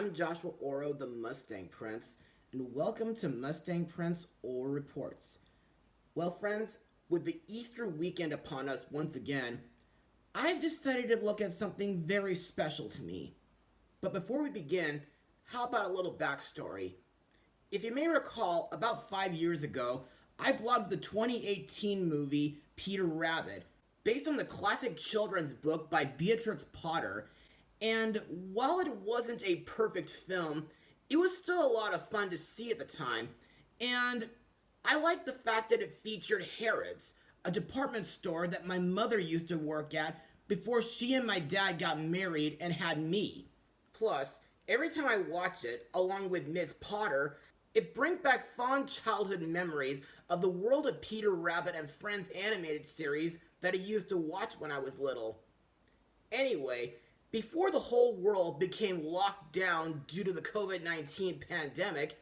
I'm Joshua Orro, the Mustang Prince, and welcome to Mustang Prince Orro Reports. Well, friends, with the Easter weekend upon us once again, I've decided to look at something very special to me. But before we begin, how about a little backstory? If you may recall, about 5 years ago, I blogged the 2018 movie Peter Rabbit, based on the classic children's book by Beatrix Potter. And while it wasn't a perfect film, it was still a lot of fun to see at the time. And I liked the fact that it featured Harrods, a department store that my mother used to work at before she and my dad got married and had me. Plus, every time I watch it, along with Miss Potter, it brings back fond childhood memories of the World of Peter Rabbit and Friends animated series that I used to watch when I was little. Anyway, before the whole world became locked down due to the COVID-19 pandemic,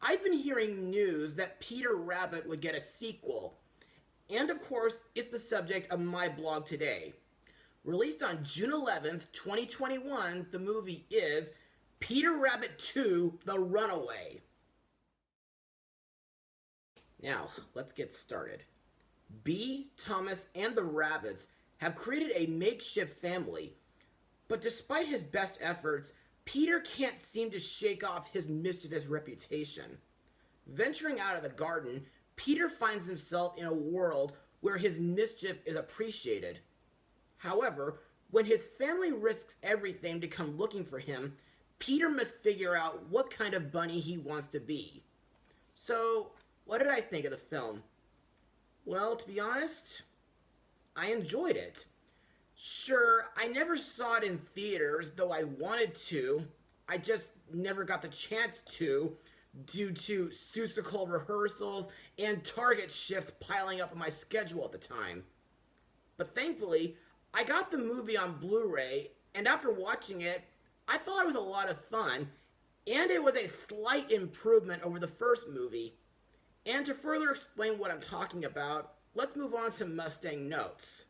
I've been hearing news that Peter Rabbit would get a sequel. And of course, it's the subject of my blog today. Released on June 11th, 2021, the movie is Peter Rabbit 2: The Runaway. Now, let's get started. Bee, Thomas, and the Rabbits have created a makeshift family. But despite his best efforts, Peter can't seem to shake off his mischievous reputation. Venturing out of the garden, Peter finds himself in a world where his mischief is appreciated. However, when his family risks everything to come looking for him, Peter must figure out what kind of bunny he wants to be. So, what did I think of the film? Well, to be honest, I enjoyed it. Sure, I never saw it in theaters, though I wanted to. I just never got the chance to, due to Seussical rehearsals and Target shifts piling up on my schedule at the time. But thankfully, I got the movie on Blu-ray, and after watching it, I thought it was a lot of fun, and it was a slight improvement over the first movie. And to further explain what I'm talking about, let's move on to Mustang notes.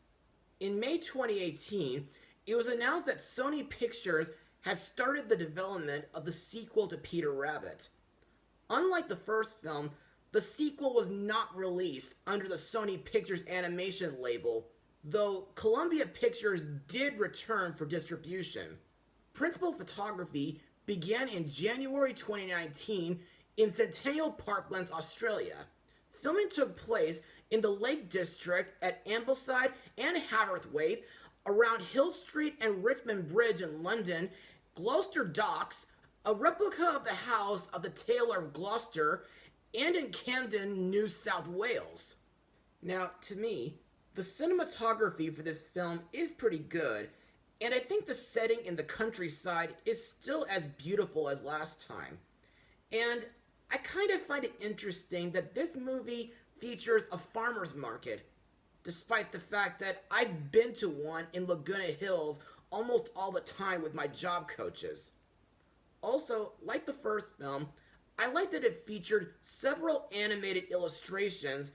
In May 2018, it was announced that Sony Pictures had started the development of the sequel to Peter Rabbit. Unlike the first film, the sequel was not released under the Sony Pictures Animation label, though Columbia Pictures did return for distribution. Principal photography began in January 2019 in Centennial Parklands, Australia. Filming took place in the Lake District at Ambleside and Hatterthwaite, around Hill Street and Richmond Bridge in London, Gloucester Docks, a replica of the house of the Tailor of Gloucester, and in Camden, New South Wales. Now, to me, the cinematography for this film is pretty good, and I think the setting in the countryside is still as beautiful as last time. And I kind of find it interesting that this movie features a farmer's market, despite the fact that I've been to one in Laguna Hills almost all the time with my job coaches. Also, like the first film, I like that it featured several animated illustrations,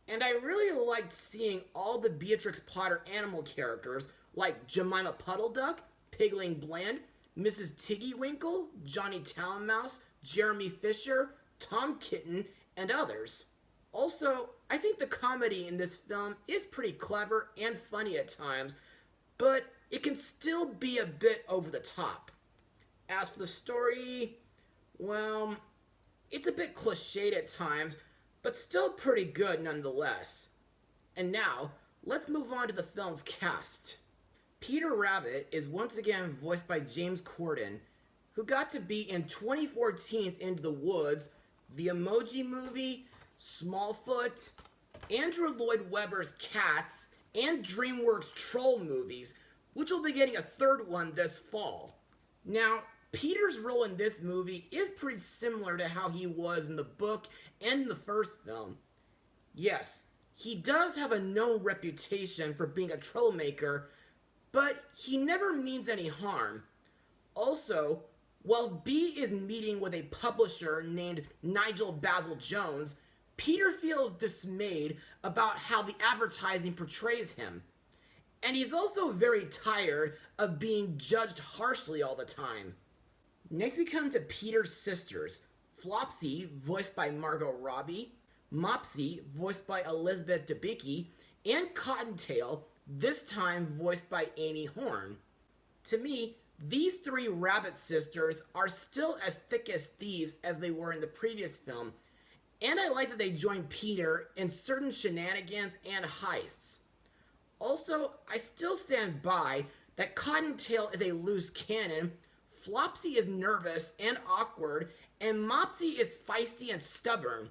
and I really liked seeing all the Beatrix Potter animal characters like Jemima Puddle Duck, Pigling Bland, Mrs. Tiggywinkle, Johnny Talonmouse, Jeremy Fisher, Tom Kitten, and others. Also, I think the comedy in this film is pretty clever and funny at times, but it can still be a bit over the top. As for the story, well, it's a bit cliched at times, but still pretty good nonetheless. And now, let's move on to the film's cast. Peter Rabbit is once again voiced by James Corden, who got to be in 2014's Into the Woods, The Emoji Movie, Smallfoot, Andrew Lloyd Webber's Cats, and DreamWorks Troll movies, which will be getting a third one this fall. Now, Peter's role in this movie is pretty similar to how he was in the book and in the first film. Yes, he does have a known reputation for being a troublemaker, but he never means any harm. Also, while Bee is meeting with a publisher named Nigel Basil Jones, Peter feels dismayed about how the advertising portrays him. And he's also very tired of being judged harshly all the time. Next we come to Peter's sisters. Flopsy, voiced by Margot Robbie, Mopsy, voiced by Elizabeth Debicki, and Cottontail, this time voiced by Amy Horn. To me, these three rabbit sisters are still as thick as thieves as they were in the previous film, and I like that they join Peter in certain shenanigans and heists. Also, I still stand by that Cottontail is a loose cannon, Flopsy is nervous and awkward, and Mopsy is feisty and stubborn.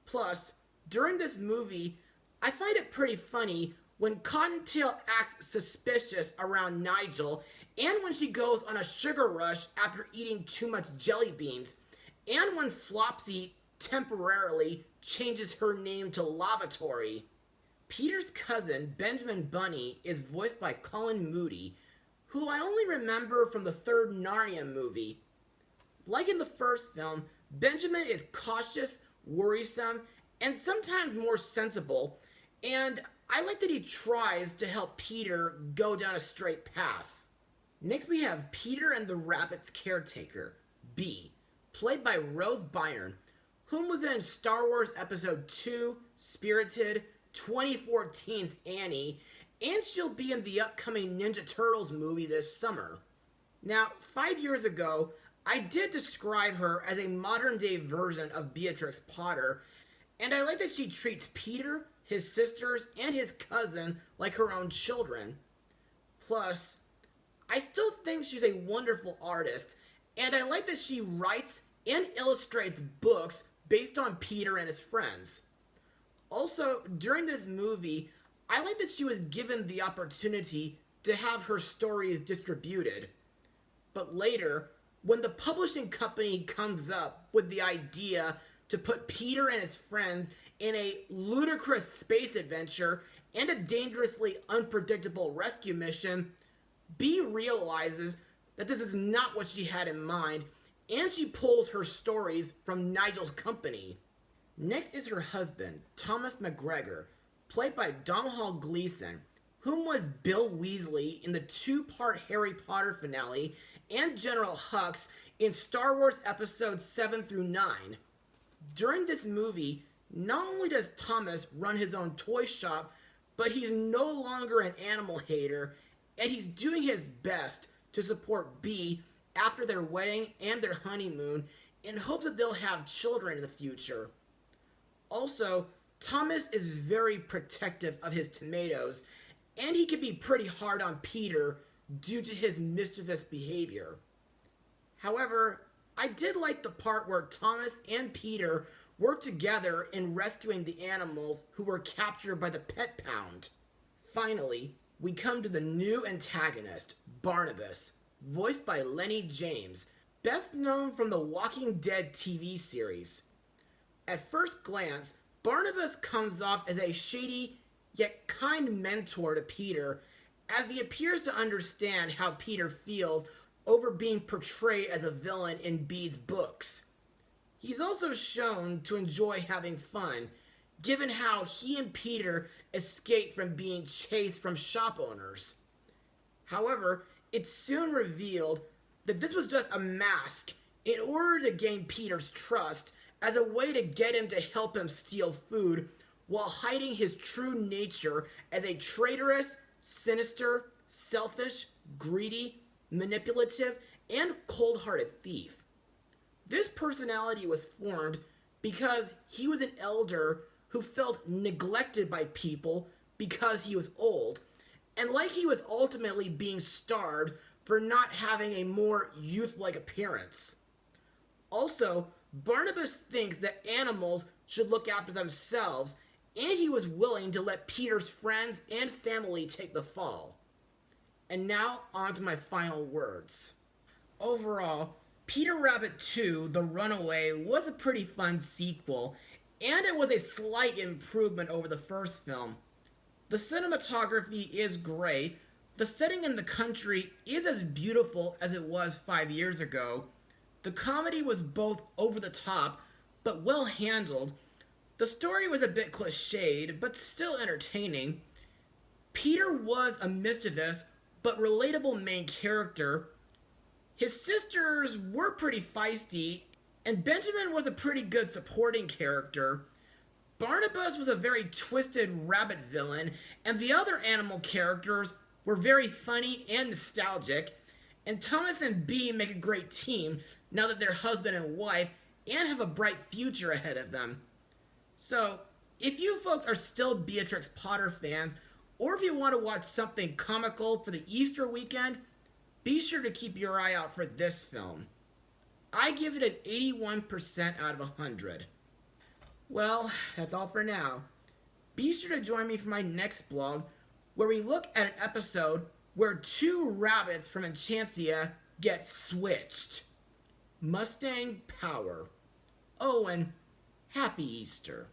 Plus, during this movie, I find it pretty funny when Cottontail acts suspicious around Nigel, and when she goes on a sugar rush after eating too much jelly beans, and when Flopsy temporarily changes her name to Lavatory. Peter's cousin, Benjamin Bunny, is voiced by Colin Moody, who I only remember from the third Narnia movie. Like in the first film, Benjamin is cautious, worrisome, and sometimes more sensible, and I like that he tries to help Peter go down a straight path. Next we have Peter and the Rabbit's caretaker, Bee, played by Rose Byrne, whom was in Star Wars Episode 2, Spirited, 2014's Annie, and she'll be in the upcoming Ninja Turtles movie this summer. Now, 5 years ago, I did describe her as a modern-day version of Beatrix Potter, and I like that she treats Peter, his sisters, and his cousin like her own children. Plus, I still think she's a wonderful artist, and I like that she writes and illustrates books based on Peter and his friends. Also, during this movie, I like that she was given the opportunity to have her stories distributed. But later, when the publishing company comes up with the idea to put Peter and his friends in a ludicrous space adventure and a dangerously unpredictable rescue mission, Bee realizes that this is not what she had in mind, and she pulls her stories from Nigel's company. Next is her husband, Thomas McGregor, played by Domhnall Gleeson, whom was Bill Weasley in the two-part Harry Potter finale and General Hux in Star Wars Episodes 7 through 9. During this movie, not only does Thomas run his own toy shop, but he's no longer an animal hater, and he's doing his best to support Bee after their wedding and their honeymoon in hopes that they'll have children in the future. Also, Thomas is very protective of his tomatoes, and he can be pretty hard on Peter due to his mischievous behavior. However, I did like the part where Thomas and Peter work together in rescuing the animals who were captured by the pet pound. Finally, we come to the new antagonist, Barnabas, voiced by Lenny James, best known from the Walking Dead TV series. At first glance, Barnabas comes off as a shady yet kind mentor to Peter, as he appears to understand how Peter feels over being portrayed as a villain in Bee's books. He's also shown to enjoy having fun, given how he and Peter escaped from being chased from shop owners. However, it's soon revealed that this was just a mask in order to gain Peter's trust, as a way to get him to help him steal food while hiding his true nature as a traitorous, sinister, selfish, greedy, manipulative, and cold-hearted thief. This personality was formed because he was an elder who felt neglected by people because he was old, and like he was ultimately being starved for not having a more youth-like appearance. Also, Barnabas thinks that animals should look after themselves, and he was willing to let Peter's friends and family take the fall. And now, on to my final words. Overall, Peter Rabbit 2, The Runaway, was a pretty fun sequel, and it was a slight improvement over the first film. The cinematography is great, the setting in the country is as beautiful as it was 5 years ago, the comedy was both over the top, but well handled, the story was a bit cliched, but still entertaining, Peter was a mischievous, but relatable main character, His sisters were pretty feisty, and Benjamin was a pretty good supporting character. Barnabas was a very twisted rabbit villain, and the other animal characters were very funny and nostalgic. And Thomas and Bee make a great team now that they're husband and wife and have a bright future ahead of them. So, if you folks are still Beatrix Potter fans, or if you want to watch something comical for the Easter weekend, be sure to keep your eye out for this film. I give it an 81% out of 100. Well, that's all for now. Be sure to join me for my next blog, where we look at an episode where two rabbits from Enchantia get switched. Mustang Power. Oh, and happy Easter.